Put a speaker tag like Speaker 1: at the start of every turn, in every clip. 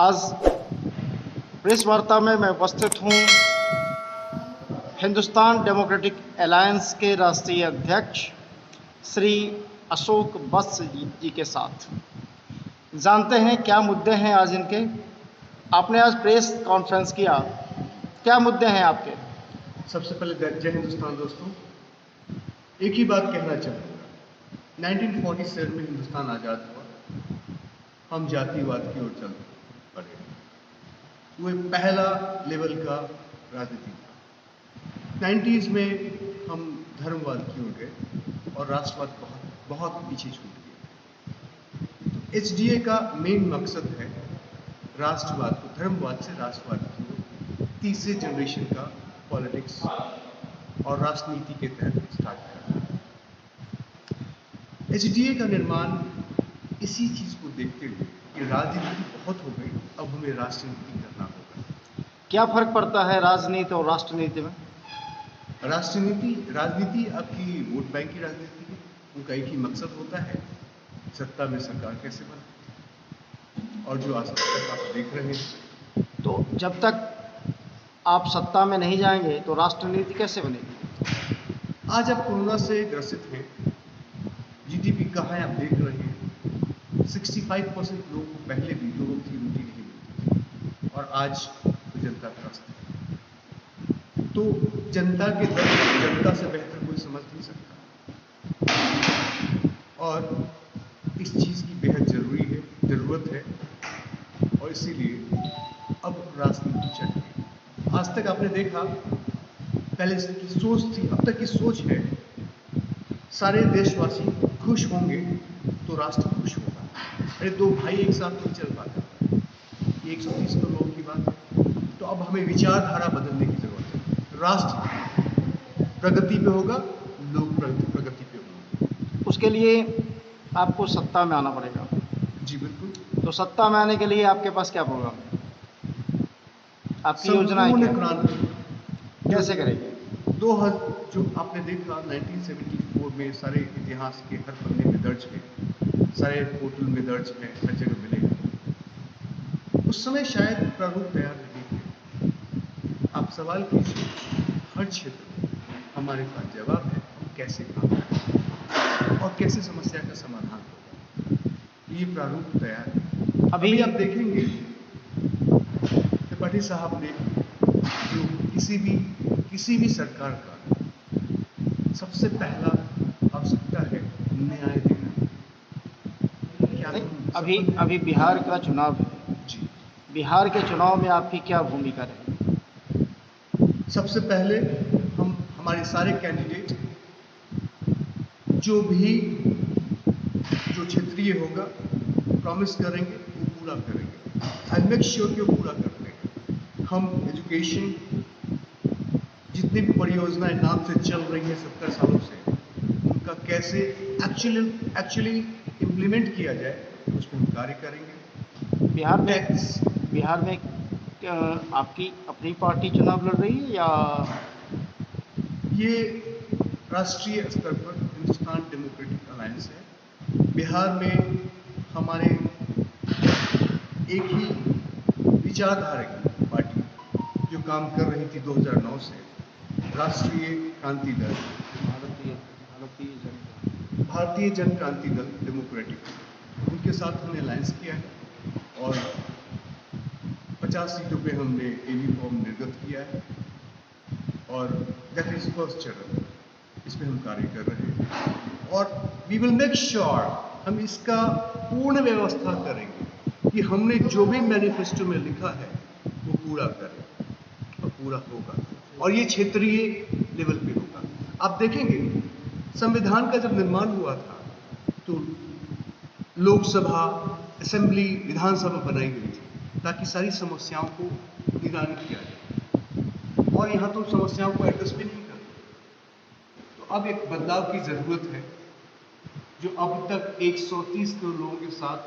Speaker 1: आज प्रेस वार्ता में मैं उपस्थित हूँ हिंदुस्तान डेमोक्रेटिक अलायंस के राष्ट्रीय अध्यक्ष श्री अशोक वत्स जी के साथ। जानते हैं क्या मुद्दे हैं आज इनके। आपने आज प्रेस कॉन्फ्रेंस किया, क्या मुद्दे हैं आपके?
Speaker 2: सबसे पहले जय हिंदुस्तान दोस्तों, एक ही बात कहना चाहूँगा। 1947 में हिंदुस्तान आज़ाद हुआ, हम जातिवाद की ओर चल पड़े। वो एक पहला लेवल का राजनीति था। 90s में हम धर्मवाद की ओर गए और राष्ट्रवाद बहुत पीछे छूट गया। एचडीए का मेन मकसद है राष्ट्रवाद को धर्मवाद से राष्ट्रवाद की ओर तीसरे जनरेशन का पॉलिटिक्स और राजनीति के तहत स्टार्ट करना। एचडीए का निर्माण इसी चीज को देखते हुए कि राजनीति बहुत हो गई, अब हमें राष्ट्रनीति करना होगा।
Speaker 1: क्या फर्क पड़ता है राजनीति और राष्ट्रनीति में?
Speaker 2: राजनीति आपकी वोट बैंक की राजनीति है। उनका एक ही मकसद होता है, सत्ता में सरकार कैसे बने। और जो आज तक आप देख रहे हैं,
Speaker 1: तो जब तक आप सत्ता में नहीं जाएंगे तो राष्ट्रनीति कैसे बनेगी?
Speaker 2: आज आप कोरोना से ग्रसित हैं, जीडीपी कहाँ है आप देख रहे हैं। 65% लोगों को पहले भी 2 वक्त की रोटी नहीं मिलती और आज तो जनता त्रस्त है। तो जनता के दर्द जनता से बेहतर कोई समझ नहीं सकता और इस चीज की बेहद जरूरत है और इसीलिए अब राजनीति चाहिए। आज तक आपने देखा, पहले की सोच थी, अब तक की सोच है सारे देशवासी खुश होंगे तो राष्ट्र खुश होगा। अरे 2 भाई एक साथ नहीं चल पाता, ये 130 करोड़ की बात है। तो अब हमें विचारधारा बदलने की जरूरत है। राष्ट्र प्रगति पे होगा, लोग प्रगति पे होंगे।
Speaker 1: उसके लिए आपको सत्ता में आना पड़ेगा।
Speaker 2: जी बिल्कुल।
Speaker 1: तो सत्ता में आने के लिए आपके पास क्या प्रोग्राम है? आपकी योजना
Speaker 2: क्रांति
Speaker 1: कैसे करेंगे?
Speaker 2: जो आपने देखा 1974 में सारे इतिहास के हर पन्ने में दर्ज है, सारे पोर्टल में दर्ज है, हर जगह मिलेगा। उस समय शायद प्रारूप तैयार नहीं थे। आप सवाल कीजिए, हर क्षेत्र में हमारे पास जवाब है, हम कैसे काम करें और कैसे समस्या का समाधान होगा, ये प्रारूप तैयार है। अभी आप देखेंगे त्रिपाठी साहब ने जो किसी भी सरकार का सबसे पहला आवश्यकता है न्याय देना।
Speaker 1: अभी बिहार का चुनाव है
Speaker 2: जी।
Speaker 1: बिहार के चुनाव में आपकी क्या भूमिका रहेगी?
Speaker 2: सबसे पहले हमारे सारे कैंडिडेट जो क्षेत्रीय होगा प्रॉमिस करेंगे वो पूरा करेंगे। आई मेक श्योर कि वो पूरा करते हैं। हम एजुकेशन जितनी भी परियोजनाएं नाम से चल रही है 70 सालों से, उनका कैसे एक्चुअली इम्प्लीमेंट किया जाए उस पर हम कार्य करेंगे।
Speaker 1: बिहार में आपकी अपनी पार्टी चुनाव लड़ रही है या
Speaker 2: ये राष्ट्रीय स्तर पर हिंदुस्तान डेमोक्रेटिक अलायंस है? बिहार में हमारे एक ही विचारधारा की पार्टी जो काम कर रही थी 2009 से, राष्ट्रीय क्रांति दल, भारतीय जन क्रांति दल डेमोक्रेटिक, उनके साथ हमने अलायंस किया है और 50 सीटों पे हमने एबी फॉर्म निर्गत किया है और दैट इज फर्स्ट चरण, इस पे हम कार्य कर रहे हैं और वी विल मेक श्योर हम इसका पूर्ण व्यवस्था करेंगे कि हमने जो भी मैनिफेस्टो में लिखा है वो पूरा करें और पूरा होगा और ये क्षेत्रीय लेवल पे होगा। आप देखेंगे संविधान का जब निर्माण हुआ था तो लोकसभा, असेंबली, विधानसभा बनाई गई थी ताकि सारी समस्याओं को निदान किया जाए और यहाँ तो समस्याओं को एड्रेस भी नहीं करते। तो अब एक बदलाव की जरूरत है। जो अब तक 130 करोड़ लोगों के साथ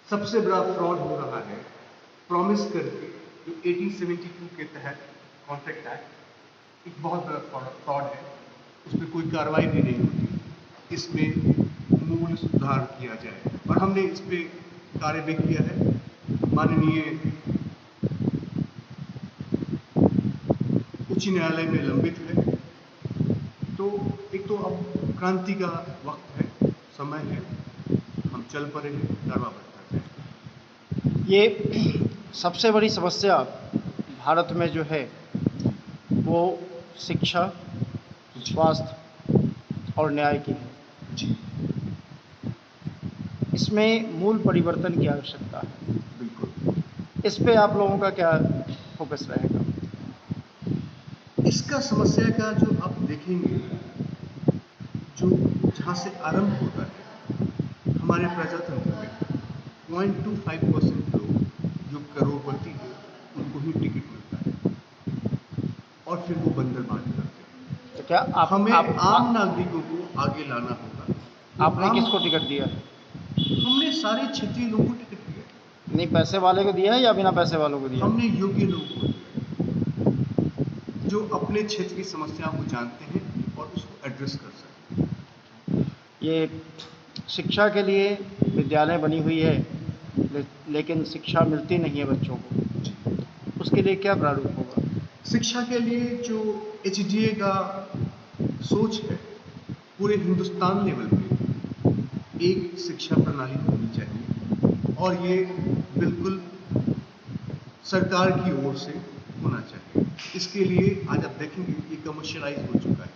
Speaker 2: सबसे बड़ा फ्रॉड हो रहा है, प्रॉमिस करके, जो 1872 के तहत कॉन्ट्रैक्ट एक्ट, एक बहुत बड़ा फ्रॉड है। उसमें कोई कार्रवाई भी नहीं होती। इसमें मूल सुधार किया जाए और हमने इस पे कार्य भी किया है। माननीय उच्च न्यायालय में लंबित है। तो एक तो अब क्रांति का वक्त है, समय है, हम चल पड़े हैं, कार्रवाई बढ़ता है।
Speaker 1: ये सबसे बड़ी समस्या भारत में जो है वो शिक्षा, स्वास्थ्य और न्याय की है।
Speaker 2: जी
Speaker 1: इसमें मूल परिवर्तन की आवश्यकता है।
Speaker 2: बिल्कुल।
Speaker 1: इस पे आप लोगों का क्या फोकस रहेगा?
Speaker 2: इसका समस्या का जो आप देखेंगे, जो जहाँ से आरंभ होता है हमारे प्रजातंत्र में 0.25% लोग जो करोड़पति हैं उनको ही टिकट मिलता है और फिर वो बंदर बांट करते हैं।
Speaker 1: तो क्या
Speaker 2: हमें आम नागरिकों को आगे लाना होगा।
Speaker 1: आपने किसको टिकट दिया?
Speaker 2: हमने सारे क्षेत्रीय लोगों को टिकट दिया।
Speaker 1: नहीं, पैसे वाले को दिया है या बिना पैसे वालों को दिया?
Speaker 2: हमने योग्य लोगों को दिया जो अपने क्षेत्र की समस्याओं को जानते हैं और उसको एड्रेस कर सकते हैं।
Speaker 1: ये शिक्षा के लिए विद्यालय बनी हुई है, लेकिन शिक्षा मिलती नहीं है बच्चों को। उसके लिए क्या प्रारूप होगा?
Speaker 2: शिक्षा के लिए जो HDA का सोच है, पूरे हिंदुस्तान लेवल पे एक शिक्षा प्रणाली होनी चाहिए और ये बिल्कुल सरकार की ओर से होना चाहिए। इसके लिए आज आप देखेंगे ये कमर्शियलाइज हो चुका है,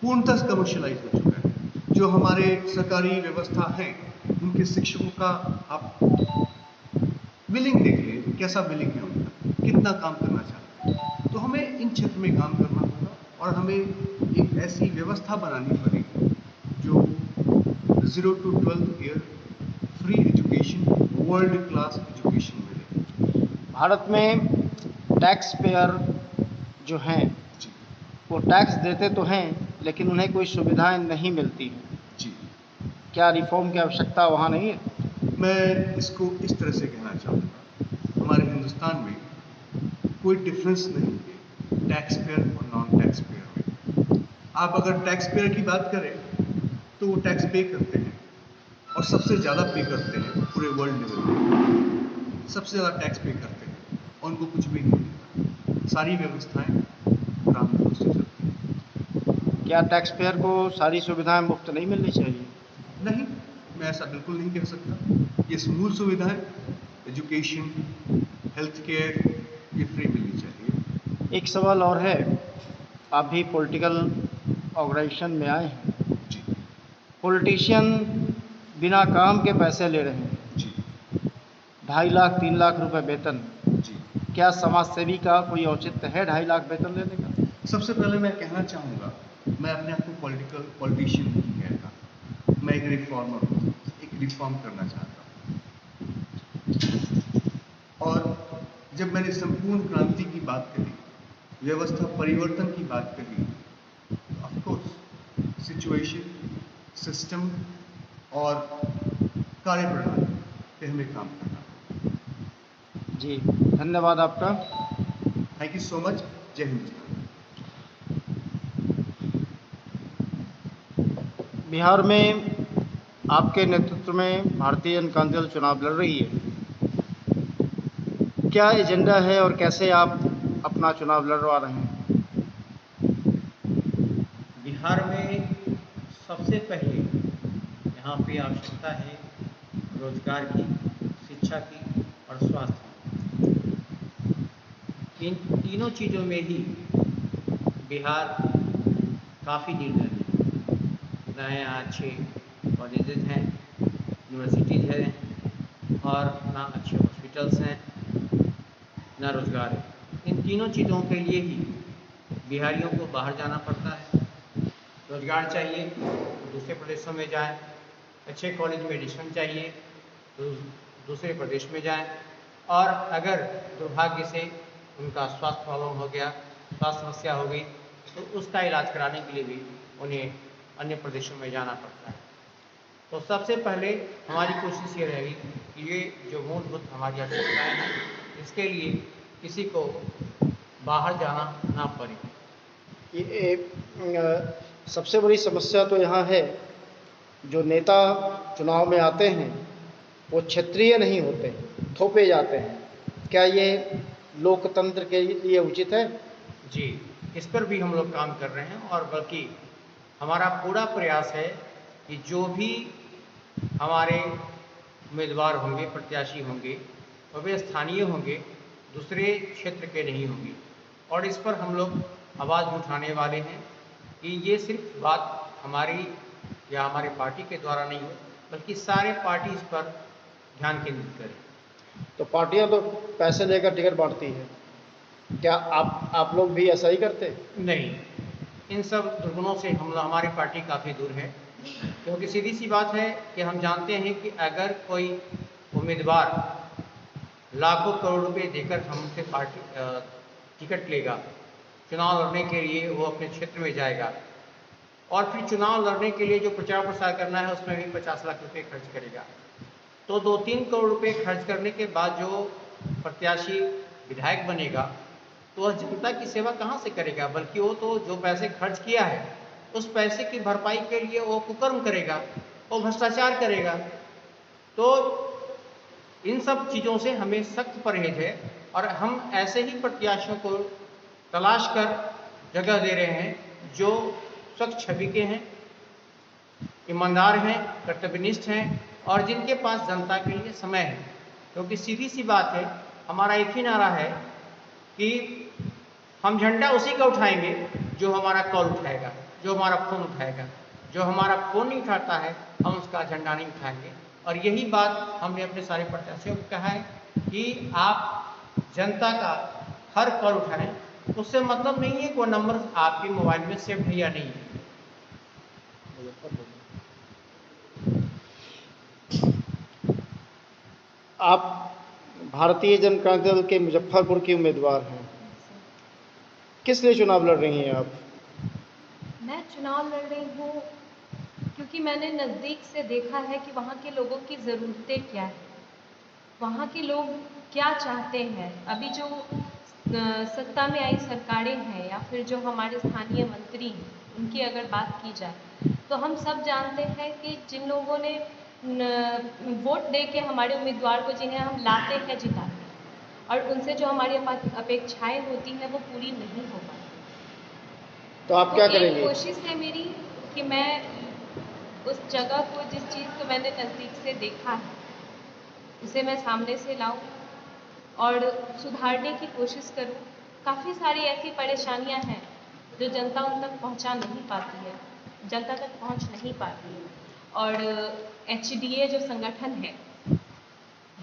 Speaker 2: पूर्णतः कमर्शियलाइज हो चुका है। जो हमारे सरकारी व्यवस्था है उनके शिक्षकों का आप बिलिंग देख लें, कैसा बिलिंग है उनका, कितना काम करना चाहते हैं। तो हमें इन क्षेत्र में काम करना होगा और हमें एक ऐसी व्यवस्था बनानी पड़ेगी जो 0 to 12th year free education, world class education मिले।
Speaker 1: भारत में टैक्स पेयर जो हैं वो टैक्स देते तो हैं, लेकिन उन्हें कोई सुविधाएं नहीं मिलती हैं।
Speaker 2: जी
Speaker 1: क्या रिफॉर्म की आवश्यकता वहाँ नहीं है?
Speaker 2: मैं इसको इस तरह से कहना चाहूँगा, हमारे हिंदुस्तान में कोई डिफरेंस नहीं है टैक्स पेयर और नॉन टैक्स पेयर में। आप अगर टैक्स पेयर की बात करें तो वो टैक्स पे करते हैं और सबसे ज़्यादा पे करते हैं पूरे वर्ल्ड लेवल में, सबसे ज़्यादा टैक्स पे करते हैं और उनको कुछ भी नहीं मिलता। सारी व्यवस्थाएं रामदूत से चलती हैं।
Speaker 1: क्या टैक्स पेयर को सारी सुविधाएं मुफ्त नहीं मिलनी चाहिए?
Speaker 2: नहीं, मैं ऐसा बिल्कुल नहीं कह सकता। ये मूल सुविधाएं, एजुकेशन, हेल्थ केयर, ये फ्री मिलनी चाहिए।
Speaker 1: एक सवाल और है, आप भी पॉलिटिकल ऑर्गेनाइजेशन में आए हैं।
Speaker 2: जी
Speaker 1: पॉलिटिशियन बिना काम के पैसे ले रहे हैं,
Speaker 2: जी
Speaker 1: 2.5 लाख 3 लाख रुपए वेतन।
Speaker 2: जी।
Speaker 1: क्या समाज सेवी का कोई औचित्य है 2.5 लाख वेतन लेने का?
Speaker 2: सबसे पहले मैं कहना चाहूँगा, मैं अपने आप को पॉलिटिशियन नहीं कहता, मैं एक रिफॉर्मर हूँ, एक रिफॉर्म करना चाहता हूँ। और जब मैंने संपूर्ण क्रांति की बात कही, व्यवस्था परिवर्तन की बात कही, ऑफ कोर्स सिचुएशन, सिस्टम और कार्यप्रणाली पे हमें काम करना।
Speaker 1: जी, धन्यवाद आपका।
Speaker 2: Thank you so much. जय हिंद।
Speaker 1: बिहार में आपके नेतृत्व में भारतीय जनता दल चुनाव लड़ रही है। क्या एजेंडा है और कैसे आप अपना चुनाव लड़वा रहे हैं?
Speaker 3: बिहार में सबसे पहले यहाँ पे आवश्यकता है रोजगार की, शिक्षा की और स्वास्थ्य की। इन तीनों चीज़ों में ही बिहार काफ़ी निर्धन है। ना यहाँ अच्छे कॉलेजेस हैं, यूनिवर्सिटीज़ हैं और ना अच्छे हॉस्पिटल्स हैं, ना रोजगार है। इन तीनों चीज़ों के लिए ही बिहारियों को बाहर जाना पड़ता है। रोजगार चाहिए तो दूसरे प्रदेशों में जाएं, अच्छे कॉलेज में एडमिशन चाहिए तो दूसरे प्रदेश में जाएं, और अगर दुर्भाग्य से उनका स्वास्थ्य प्रॉब्लम हो गया, स्वास्थ्य समस्या हो गई, तो उसका इलाज कराने के लिए भी उन्हें अन्य प्रदेशों में जाना पड़ता है। तो सबसे पहले हमारी कोशिश ये रहेगी कि ये जो मूलभूत हमारी आवश्यकताएँ हैं, इसके लिए किसी को बाहर जाना ना पड़े।
Speaker 1: ये सबसे बड़ी समस्या तो यहाँ है, जो नेता चुनाव में आते हैं वो क्षेत्रीय नहीं होते, थोपे जाते हैं, क्या ये लोकतंत्र के लिए उचित है?
Speaker 3: जी, इस पर भी हम लोग काम कर रहे हैं और बल्कि हमारा पूरा प्रयास है कि जो भी हमारे उम्मीदवार होंगे, प्रत्याशी होंगे, वे स्थानीय होंगे, दूसरे क्षेत्र के नहीं होंगे। और इस पर हम लोग आवाज़ उठाने वाले हैं कि ये सिर्फ बात हमारी या हमारी पार्टी के द्वारा नहीं हो, बल्कि सारे पार्टी इस पर ध्यान केंद्रित करें।
Speaker 1: तो पार्टियां तो पैसे लेकर टिकट बांटती है, क्या आप लोग भी ऐसा ही करते?
Speaker 3: नहीं, इन सब दुर्गुणों से हमारी पार्टी काफ़ी दूर है, क्योंकि सीधी सी बात है कि हम जानते हैं कि अगर कोई उम्मीदवार लाखों करोड़ रुपए देकर हमसे टिकट लेगा, चुनाव लड़ने के लिए वो अपने क्षेत्र में जाएगा और फिर चुनाव लड़ने के लिए जो प्रचार प्रसार करना है उसमें भी 50 लाख रुपए खर्च करेगा, तो 2-3 करोड़ रुपए खर्च करने के बाद जो प्रत्याशी विधायक बनेगा तो वह जनता की सेवा कहाँ से करेगा? बल्कि वो तो जो पैसे खर्च किया है उस पैसे की भरपाई के लिए वो कुकर्म करेगा, वो भ्रष्टाचार करेगा। तो इन सब चीज़ों से हमें सख्त परहेज है और हम ऐसे ही प्रत्याशियों को तलाश कर जगह दे रहे हैं जो स्वच्छ छवि के हैं, ईमानदार हैं, कर्तव्यनिष्ठ हैं और जिनके पास जनता के लिए समय है। क्योंकि सीधी सी बात है, हमारा एक ही नारा है कि हम झंडा उसी का उठाएंगे जो हमारा कॉल उठाएगा, जो हमारा फोन उठाएगा। जो हमारा फोन नहीं उठाता है हम उसका झंडा नहीं उठाएंगे। और यही बात हमने अपने सारे प्रत्याशियों को कहा है कि आप जनता का हर कॉल उठाएं। उससे मतलब नहीं है कि वो नंबर आपके मोबाइल में सेव है या नहीं है।
Speaker 1: आप भारतीय जनता क्रांति दल के मुजफ्फरपुर की उम्मीदवार हैं, किस लिए चुनाव लड़ रही हैं आप?
Speaker 4: मैं चुनाव लड़ रही हूँ क्योंकि मैंने नज़दीक से देखा है कि वहाँ के लोगों की ज़रूरतें क्या हैं, वहाँ के लोग क्या चाहते हैं। अभी जो सत्ता में आई सरकारें हैं या फिर जो हमारे स्थानीय मंत्री हैं, उनकी अगर बात की जाए तो हम सब जानते हैं कि जिन लोगों ने वोट दे के हमारे उम्मीदवार को, जिन्हें हम लाते हैं जिताते हैं, और उनसे जो हमारी अपेक्षाएं होती हैं वो पूरी नहीं हो पाती।
Speaker 1: तो आप क्या करेंगे?
Speaker 4: कोशिश है मेरी कि मैं उस जगह को, जिस चीज़ को मैंने नज़दीक से देखा है, उसे मैं सामने से लाऊं और सुधारने की कोशिश करूं। काफ़ी सारी ऐसी परेशानियां हैं जो जनता उन तक पहुंचा नहीं पाती है, जनता तक पहुंच नहीं पाती है। और HDA जो संगठन है,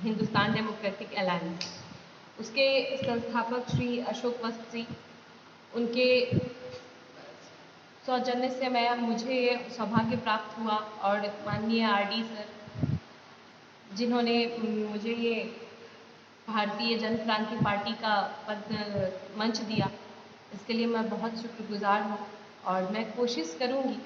Speaker 4: हिंदुस्तान डेमोक्रेटिक अलायंस, उसके संस्थापक श्री अशोक वत्स जी, उनके सौजन्य से मुझे ये सौभाग्य प्राप्त हुआ और माननीय RD सर, जिन्होंने मुझे ये भारतीय जन क्रांति पार्टी का मंच दिया, इसके लिए मैं बहुत शुक्रगुजार हूँ। और मैं कोशिश करूँगी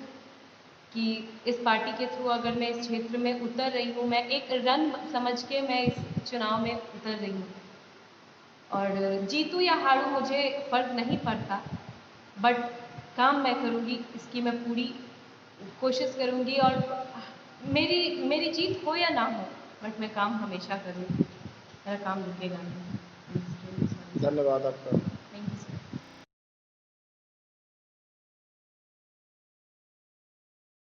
Speaker 4: कि इस पार्टी के थ्रू अगर मैं इस क्षेत्र में उतर रही हूँ, मैं एक रन समझ के मैं इस चुनाव में उतर रही हूँ, और जीतूँ या हारूँ मुझे फ़र्क नहीं पड़ता, बट काम मैं करूँगी, इसकी मैं पूरी कोशिश करूँगी। और मेरी जीत हो या ना हो, बट मैं काम हमेशा करूँगी, मेरा काम रुकेगा नहीं।
Speaker 1: धन्यवाद आपका।